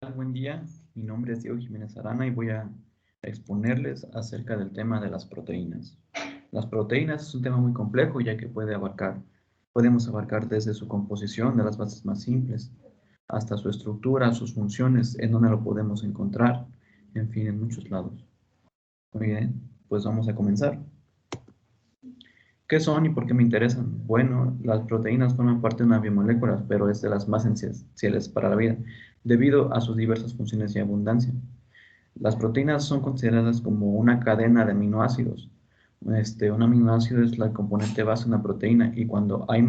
Buen día, mi nombre es Diego Jiménez Arana y voy a exponerles acerca del tema de las proteínas. Las proteínas es un tema muy complejo ya que podemos abarcar desde su composición de las bases más simples hasta su estructura, sus funciones, en donde lo podemos encontrar, en fin, en muchos lados. Muy bien, pues vamos a comenzar. ¿Qué son y por qué me interesan? Bueno, las proteínas forman parte de una biomolécula, pero es de las más esenciales para la vida, debido a sus diversas funciones y abundancia. Las proteínas son consideradas como una cadena de aminoácidos. Un aminoácido es la componente base de una proteína y cuando hay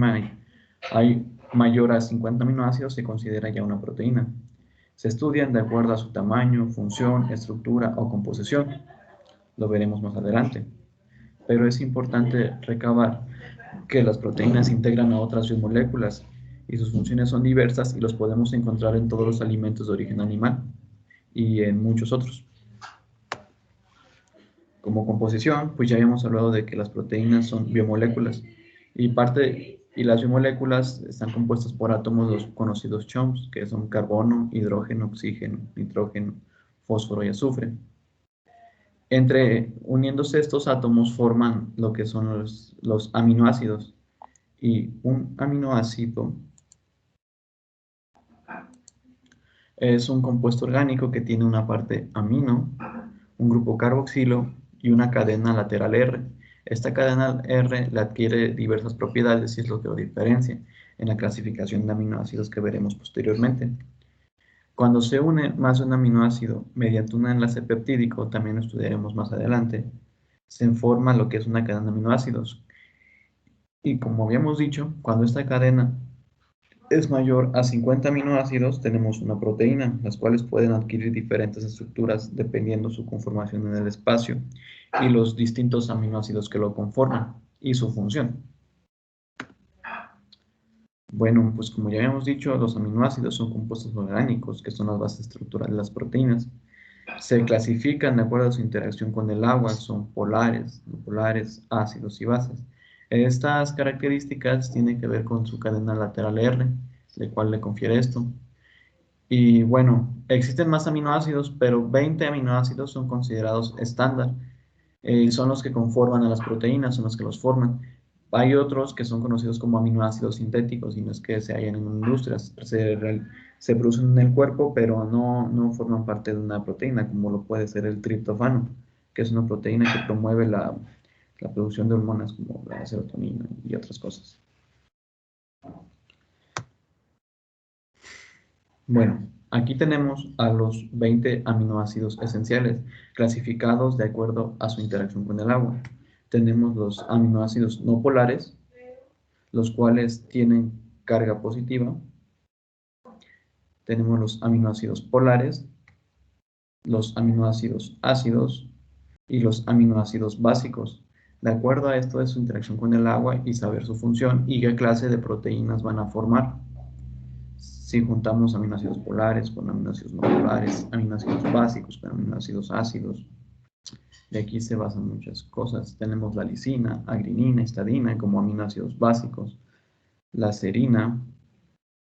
mayor a 50 aminoácidos se considera ya una proteína. Se estudian de acuerdo a su tamaño, función, estructura o composición. Lo veremos más adelante. Pero es importante recabar que las proteínas se integran a otras biomoléculas y sus funciones son diversas y los podemos encontrar en todos los alimentos de origen animal y en muchos otros. Como composición, pues ya habíamos hablado de que las proteínas son biomoléculas y las biomoléculas están compuestas por átomos los conocidos CHOMS, que son carbono, hidrógeno, oxígeno, nitrógeno, fósforo y azufre. Uniéndose estos átomos forman lo que son los aminoácidos. Y un aminoácido es un compuesto orgánico que tiene una parte amino, un grupo carboxilo y una cadena lateral R. Esta cadena R le adquiere diversas propiedades y es lo que lo diferencia en la clasificación de aminoácidos que veremos posteriormente. Cuando se une más de un aminoácido mediante un enlace peptídico, también lo estudiaremos más adelante, se forma lo que es una cadena de aminoácidos. Y como habíamos dicho, cuando esta cadena es mayor a 50 aminoácidos, tenemos una proteína, las cuales pueden adquirir diferentes estructuras dependiendo su conformación en el espacio y los distintos aminoácidos que lo conforman y su función. Bueno, pues como ya habíamos dicho, los aminoácidos son compuestos orgánicos, que son las bases estructurales de las proteínas. Se clasifican de acuerdo a su interacción con el agua, son polares, no polares, ácidos y bases. Estas características tienen que ver con su cadena lateral R, la cual le confiere esto. Y bueno, existen más aminoácidos, pero 20 aminoácidos son considerados estándar. Son los que conforman a las proteínas, son los que los forman. Hay otros que son conocidos como aminoácidos sintéticos, y no es que se hallan en industrias, se producen en el cuerpo, pero no forman parte de una proteína, como lo puede ser el triptófano, que es una proteína que promueve la producción de hormonas como la serotonina y otras cosas. Bueno, aquí tenemos a los 20 aminoácidos esenciales, clasificados de acuerdo a su interacción con el agua. Tenemos los aminoácidos no polares, los cuales tienen carga positiva. Tenemos los aminoácidos polares, los aminoácidos ácidos y los aminoácidos básicos. De acuerdo a esto de su interacción con el agua y saber su función y qué clase de proteínas van a formar. Si juntamos aminoácidos polares con aminoácidos no polares, aminoácidos básicos con aminoácidos ácidos, de aquí se basan muchas cosas. Tenemos la lisina, agrinina, histidina como aminoácidos básicos, la serina,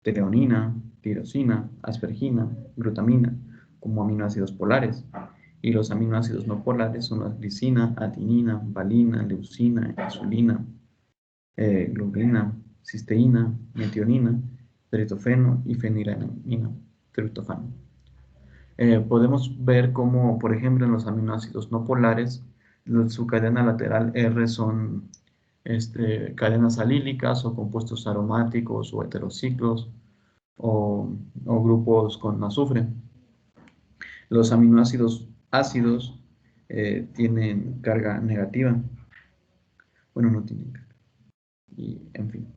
treonina, tirosina, aspergina, glutamina como aminoácidos polares. Y los aminoácidos no polares son la glicina, adenina, valina, leucina, insulina, glubina, cisteína, metionina, triptófano y fenilalanina, triptófano. Podemos ver cómo, por ejemplo, en los aminoácidos no polares, su cadena lateral R son cadenas alílicas o compuestos aromáticos o heterociclos o grupos con azufre. Los aminoácidos ácidos tienen carga negativa. Bueno, no tienen carga. Y, en fin.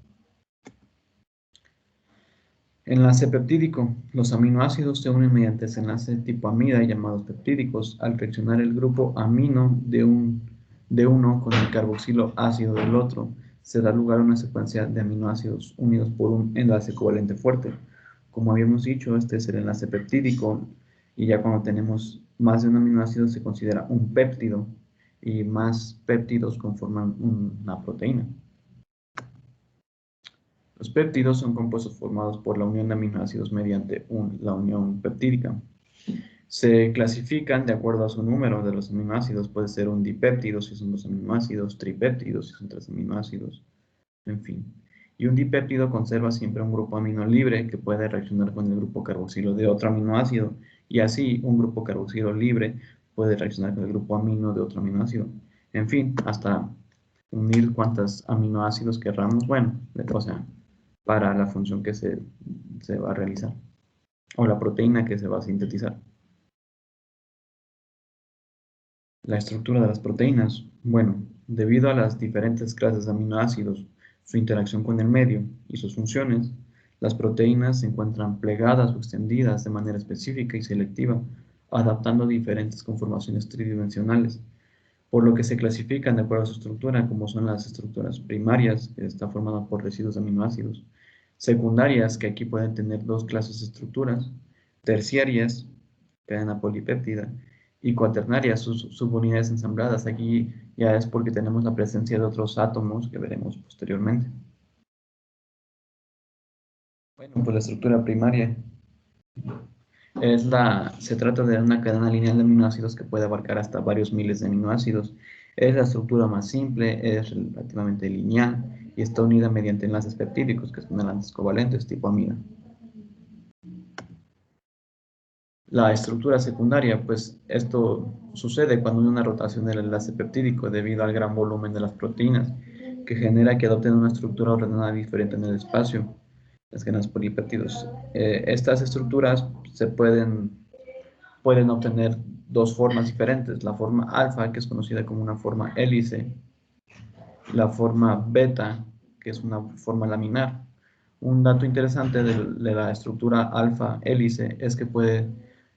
Enlace peptídico. Los aminoácidos se unen mediante ese enlace tipo amida llamados peptídicos. Al reaccionar el grupo amino de uno con el carboxilo ácido del otro, se da lugar a una secuencia de aminoácidos unidos por un enlace covalente fuerte. Como habíamos dicho, este es el enlace peptídico y ya cuando tenemos más de un aminoácido se considera un péptido y más péptidos conforman una proteína. Los péptidos son compuestos formados por la unión de aminoácidos mediante la unión peptídica. Se clasifican de acuerdo a su número de los aminoácidos. Puede ser un dipéptido si son dos aminoácidos, tripéptidos si son tres aminoácidos, en fin. Y un dipéptido conserva siempre un grupo amino libre que puede reaccionar con el grupo carboxilo de otro aminoácido, y así un grupo carboxilo libre puede reaccionar con el grupo amino de otro aminoácido. En fin, hasta unir cuantos aminoácidos querramos, bueno, o sea, para la función que se va a realizar, o la proteína que se va a sintetizar. La estructura de las proteínas. Bueno, debido a las diferentes clases de aminoácidos, su interacción con el medio y sus funciones, las proteínas se encuentran plegadas o extendidas de manera específica y selectiva, adaptando diferentes conformaciones tridimensionales, por lo que se clasifican de acuerdo a su estructura, como son las estructuras primarias, que está formada por residuos de aminoácidos, secundarias, que aquí pueden tener dos clases de estructuras, terciarias, cadena polipéptida, y cuaternarias, sus subunidades ensambladas. Aquí ya es porque tenemos la presencia de otros átomos que veremos posteriormente. Bueno, pues la estructura primaria se trata de una cadena lineal de aminoácidos que puede abarcar hasta varios miles de aminoácidos. Es la estructura más simple, es relativamente lineal y está unida mediante enlaces peptídicos, que son enlaces covalentes tipo amida. La estructura secundaria, pues esto sucede cuando hay una rotación del enlace peptídico debido al gran volumen de las proteínas, que genera que adopten una estructura ordenada diferente en el espacio, las cadenas polipéptidos. Estas estructuras pueden obtener dos formas diferentes, la forma alfa, que es conocida como una forma hélice, y la forma beta, que es una forma laminar. Un dato interesante de la estructura alfa hélice es que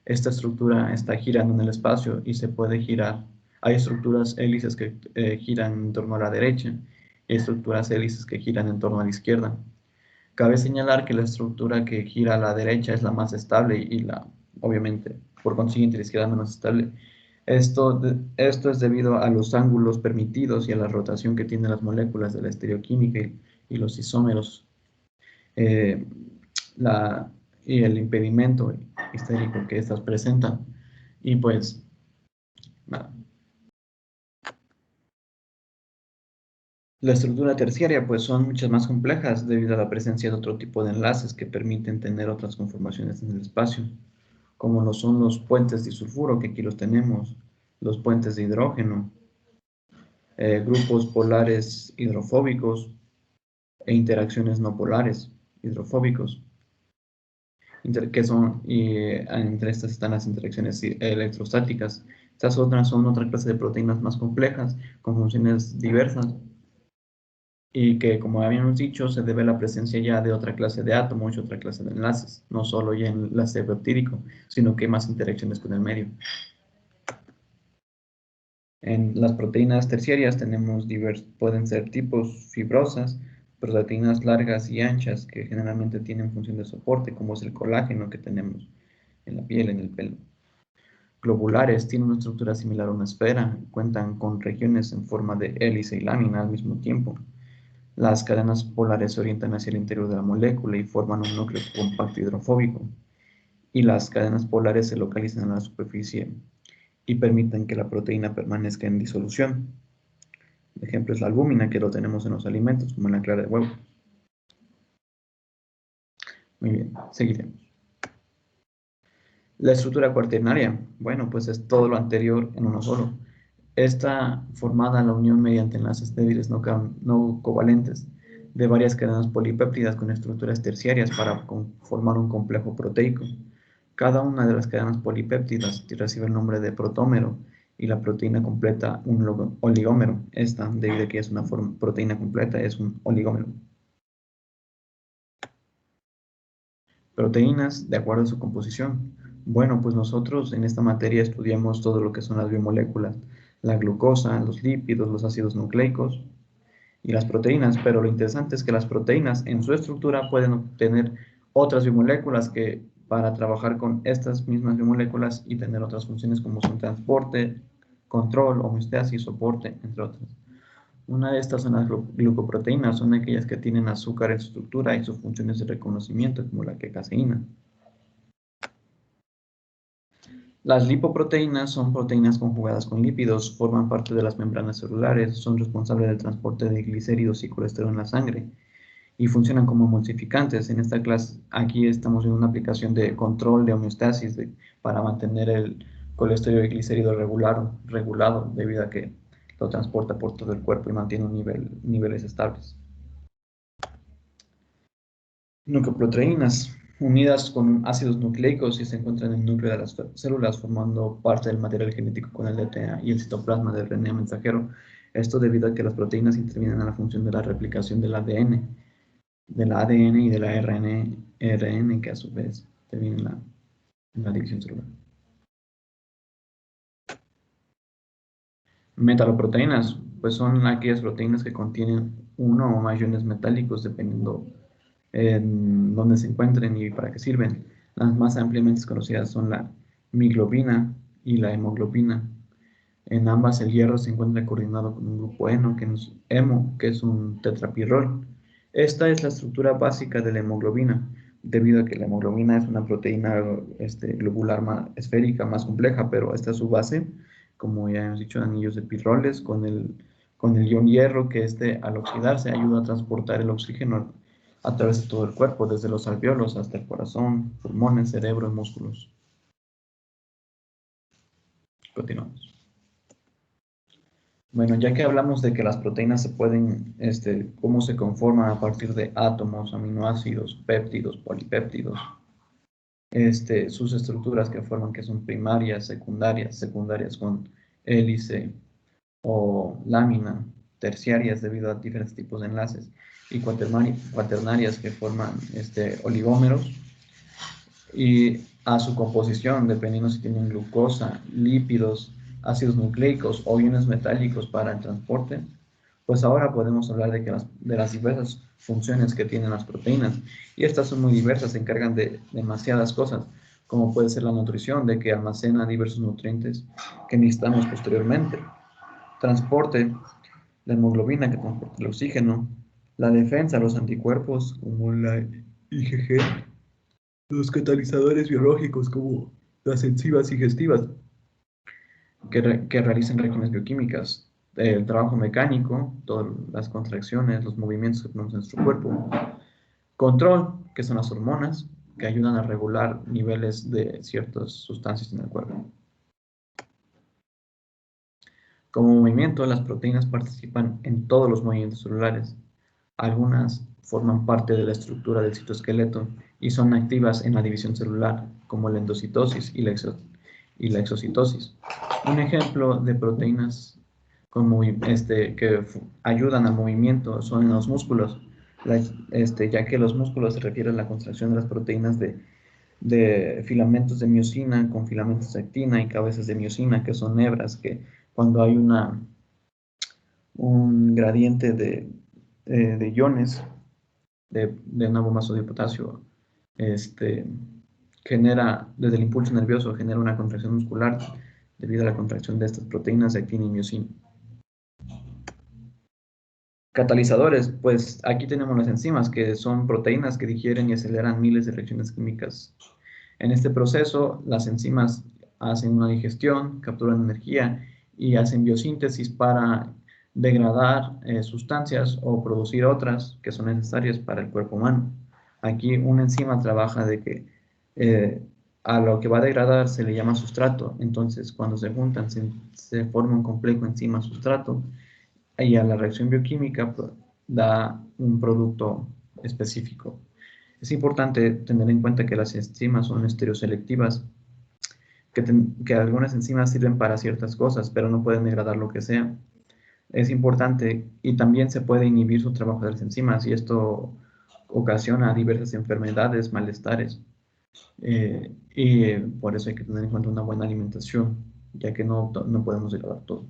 esta estructura está girando en el espacio y se puede girar. Hay estructuras hélices que giran en torno a la derecha y estructuras hélices que giran en torno a la izquierda. Cabe señalar que la estructura que gira a la derecha es la más estable y obviamente, por consiguiente, la izquierda menos estable. Esto es debido a los ángulos permitidos y a la rotación que tienen las moléculas de la estereoquímica y los isómeros, eh, y el impedimento histérico que estas presentan. Y pues, nada. La estructura terciaria pues son muchas más complejas debido a la presencia de otro tipo de enlaces que permiten tener otras conformaciones en el espacio, como lo son los puentes disulfuro, que aquí los tenemos, los puentes de hidrógeno, grupos polares hidrofóbicos e interacciones no polares hidrofóbicos, entre estas están las interacciones electrostáticas. Estas otras son otra clase de proteínas más complejas, con funciones diversas, y que, como habíamos dicho, se debe a la presencia ya de otra clase de átomos y otra clase de enlaces, no solo ya en enlace peptídico, sino que hay más interacciones con el medio. En las proteínas terciarias pueden ser tipos fibrosas, proteínas largas y anchas que generalmente tienen función de soporte, como es el colágeno que tenemos en la piel, en el pelo. Globulares tienen una estructura similar a una esfera, cuentan con regiones en forma de hélice y lámina al mismo tiempo. Las cadenas polares se orientan hacia el interior de la molécula y forman un núcleo compacto hidrofóbico, y las cadenas polares se localizan en la superficie y permiten que la proteína permanezca en disolución. El ejemplo es la albúmina, que lo tenemos en los alimentos, como en la clara de huevo. Muy bien, seguiremos. La estructura cuaternaria, bueno, pues es todo lo anterior en uno solo. Está formada en la unión mediante enlaces débiles no covalentes de varias cadenas polipéptidas con estructuras terciarias para formar un complejo proteico. Cada una de las cadenas polipéptidas recibe el nombre de protómero y la proteína completa un oligómero. Esta, debido a que es una proteína completa, es un oligómero. Proteínas de acuerdo a su composición. Bueno, pues nosotros en esta materia estudiamos todo lo que son las biomoléculas, la glucosa, los lípidos, los ácidos nucleicos y las proteínas, pero lo interesante es que las proteínas en su estructura pueden obtener otras biomoléculas que para trabajar con estas mismas biomoléculas y tener otras funciones como son transporte, control, homeostasis, soporte, entre otras. Una de estas son las glucoproteínas, son aquellas que tienen azúcar en su estructura y sus funciones de reconocimiento, como la que caseína. Las lipoproteínas son proteínas conjugadas con lípidos, forman parte de las membranas celulares, son responsables del transporte de glicéridos y colesterol en la sangre y funcionan como emulsificantes. En esta clase, aquí estamos en una aplicación de control de homeostasis para mantener el colesterol y glicérido regulado debido a que lo transporta por todo el cuerpo y mantiene niveles estables. Nucleoproteínas, unidas con ácidos nucleicos y se encuentran en el núcleo de las células formando parte del material genético con el DNA y el citoplasma del RNA mensajero. Esto debido a que las proteínas intervienen en la función de la replicación del ADN y del ARN, que a su vez intervienen en la división celular. Metaloproteínas, pues son aquellas proteínas que contienen uno o más iones metálicos dependiendo en dónde se encuentren y para qué sirven. Las más ampliamente conocidas son la miglobina y la hemoglobina. En ambas el hierro se encuentra coordinado con un grupo hemo, que es un tetrapirrol. Esta es la estructura básica de la hemoglobina, debido a que la hemoglobina es una proteína globular esférica más compleja, pero esta es su base, como ya hemos dicho, anillos de pirroles con el ion hierro, que al oxidarse ayuda a transportar el oxígeno a través de todo el cuerpo, desde los alvéolos hasta el corazón, pulmones, cerebro y músculos. Continuamos. Bueno, ya que hablamos de que las proteínas se pueden, cómo se conforman a partir de átomos, aminoácidos, péptidos, polipéptidos, sus estructuras que forman, que son primarias, secundarias con hélice o lámina, terciarias debido a diferentes tipos de enlaces, y cuaternarias que forman oligómeros, y a su composición, dependiendo si tienen glucosa, lípidos, ácidos nucleicos o iones metálicos para el transporte, pues ahora podemos hablar de las diversas funciones que tienen las proteínas. Y estas son muy diversas, se encargan de demasiadas cosas, como puede ser la nutrición, de que almacena diversos nutrientes que necesitamos posteriormente. Transporte, la hemoglobina que transporta el oxígeno, la defensa, los anticuerpos como la IgG, los catalizadores biológicos como las enzimas digestivas que realizan reacciones bioquímicas, el trabajo mecánico, todas las contracciones, los movimientos que tenemos en nuestro cuerpo, control, que son las hormonas, que ayudan a regular niveles de ciertas sustancias en el cuerpo. Como movimiento, las proteínas participan en todos los movimientos celulares. Algunas forman parte de la estructura del citoesqueleto y son activas en la división celular, como la endocitosis y la exocitosis. Un ejemplo de proteínas que ayudan al movimiento son en los músculos, ya que los músculos se refieren a la contracción de las proteínas de filamentos de miosina con filamentos de actina y cabezas de miosina, que son hebras, que cuando hay un gradiente de iones de una bomba sodio-potasio, genera, desde el impulso nervioso, genera una contracción muscular debido a la contracción de estas proteínas de actina y miosina. Catalizadores, pues aquí tenemos las enzimas, que son proteínas que digieren y aceleran miles de reacciones químicas. En este proceso, las enzimas hacen una digestión, capturan energía y hacen biosíntesis para degradar sustancias o producir otras que son necesarias para el cuerpo humano. Aquí una enzima trabaja de que a lo que va a degradar se le llama sustrato, entonces cuando se juntan se forma un complejo enzima-sustrato y a la reacción bioquímica da un producto específico. Es importante tener en cuenta que las enzimas son estereoselectivas, que algunas enzimas sirven para ciertas cosas, pero no pueden degradar lo que sea. Es importante y también se puede inhibir su trabajo de las enzimas y esto ocasiona diversas enfermedades, malestares. Por eso hay que tener en cuenta una buena alimentación, ya que no podemos degradar todo.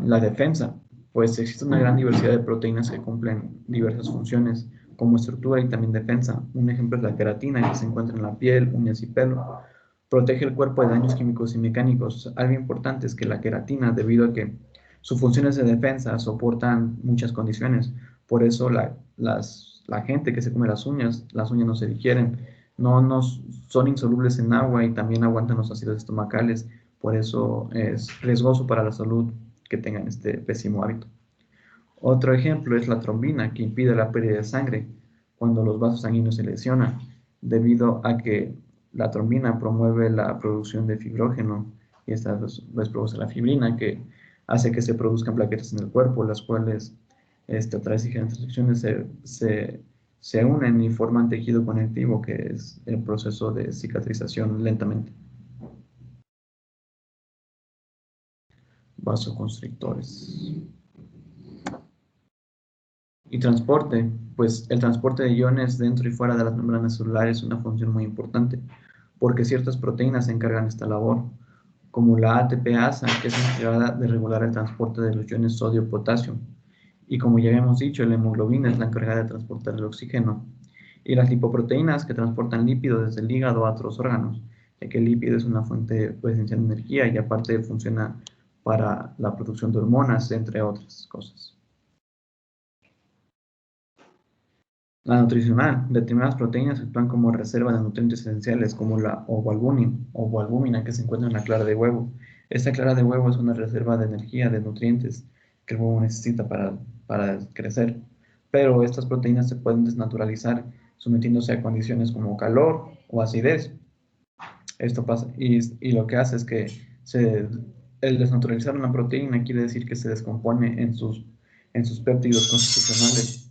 La defensa, pues existe una gran diversidad de proteínas que cumplen diversas funciones como estructura y también defensa. Un ejemplo es la queratina, que se encuentra en la piel, uñas y pelo. Protege el cuerpo de daños químicos y mecánicos. Algo importante es que la queratina, debido a que sus funciones de defensa soportan muchas condiciones, por eso la gente que se come las uñas no se digieren, no son insolubles en agua y también aguantan los ácidos estomacales, por eso es riesgoso para la salud que tengan este pésimo hábito. Otro ejemplo es la trombina, que impide la pérdida de sangre cuando los vasos sanguíneos se lesionan, debido a que la trombina promueve la producción de fibrógeno y esta produce la fibrina, que hace que se produzcan plaquetas en el cuerpo, las cuales a través de diferentes reacciones se unen y forman tejido conectivo, que es el proceso de cicatrización lentamente. Vasoconstrictores. Y transporte, pues el transporte de iones dentro y fuera de las membranas celulares es una función muy importante, porque ciertas proteínas se encargan de esta labor, como la ATPasa, que es encargada de regular el transporte de los iones sodio-potasio, y como ya habíamos dicho, la hemoglobina es la encargada de transportar el oxígeno, y las lipoproteínas que transportan lípidos desde el hígado a otros órganos, ya que el lípido es una fuente esencial de energía y aparte funciona para la producción de hormonas, entre otras cosas. La nutricional. Determinadas proteínas actúan como reserva de nutrientes esenciales, como la ovoalbúmina que se encuentra en la clara de huevo. Esta clara de huevo es una reserva de energía, de nutrientes que el huevo necesita para crecer. Pero estas proteínas se pueden desnaturalizar sometiéndose a condiciones como calor o acidez. Esto pasa y lo que hace es que el desnaturalizar una proteína quiere decir que se descompone en sus péptidos constitucionales.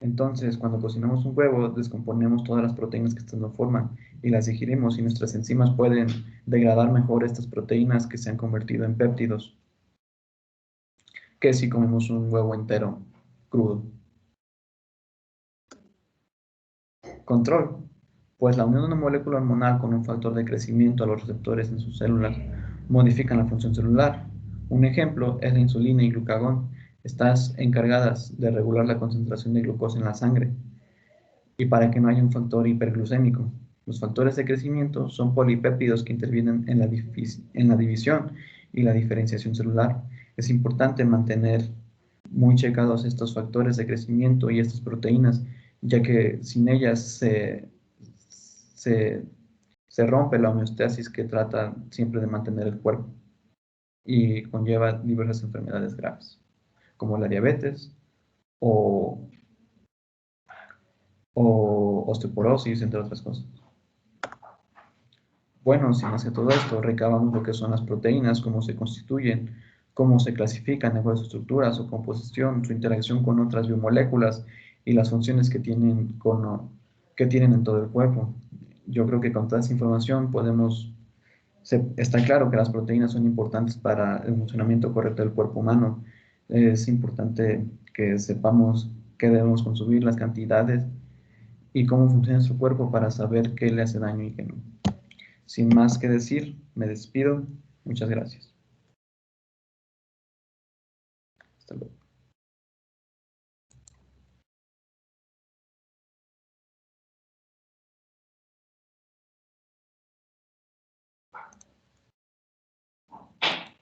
Entonces, cuando cocinamos un huevo, descomponemos todas las proteínas que estas lo forman y las digerimos y nuestras enzimas pueden degradar mejor estas proteínas que se han convertido en péptidos que si comemos un huevo entero crudo. Control. Pues la unión de una molécula hormonal con un factor de crecimiento a los receptores en sus células modifican la función celular. Un ejemplo es la insulina y glucagón. Estas encargadas de regular la concentración de glucosa en la sangre y para que no haya un factor hiperglucémico. Los factores de crecimiento son polipéptidos que intervienen en la división y la diferenciación celular. Es importante mantener muy checados estos factores de crecimiento y estas proteínas, ya que sin ellas se rompe la homeostasis que trata siempre de mantener el cuerpo y conlleva diversas enfermedades graves, como la diabetes o osteoporosis, entre otras cosas. Bueno, sin más que todo esto, recabamos lo que son las proteínas, cómo se constituyen, cómo se clasifican, en su estructura, su composición, su interacción con otras biomoléculas y las funciones que tienen, que tienen en todo el cuerpo. Yo creo que con toda esa información está claro que las proteínas son importantes para el funcionamiento correcto del cuerpo humano. Es importante que sepamos qué debemos consumir, las cantidades y cómo funciona nuestro cuerpo para saber qué le hace daño y qué no. Sin más que decir, me despido. Muchas gracias. Hasta luego.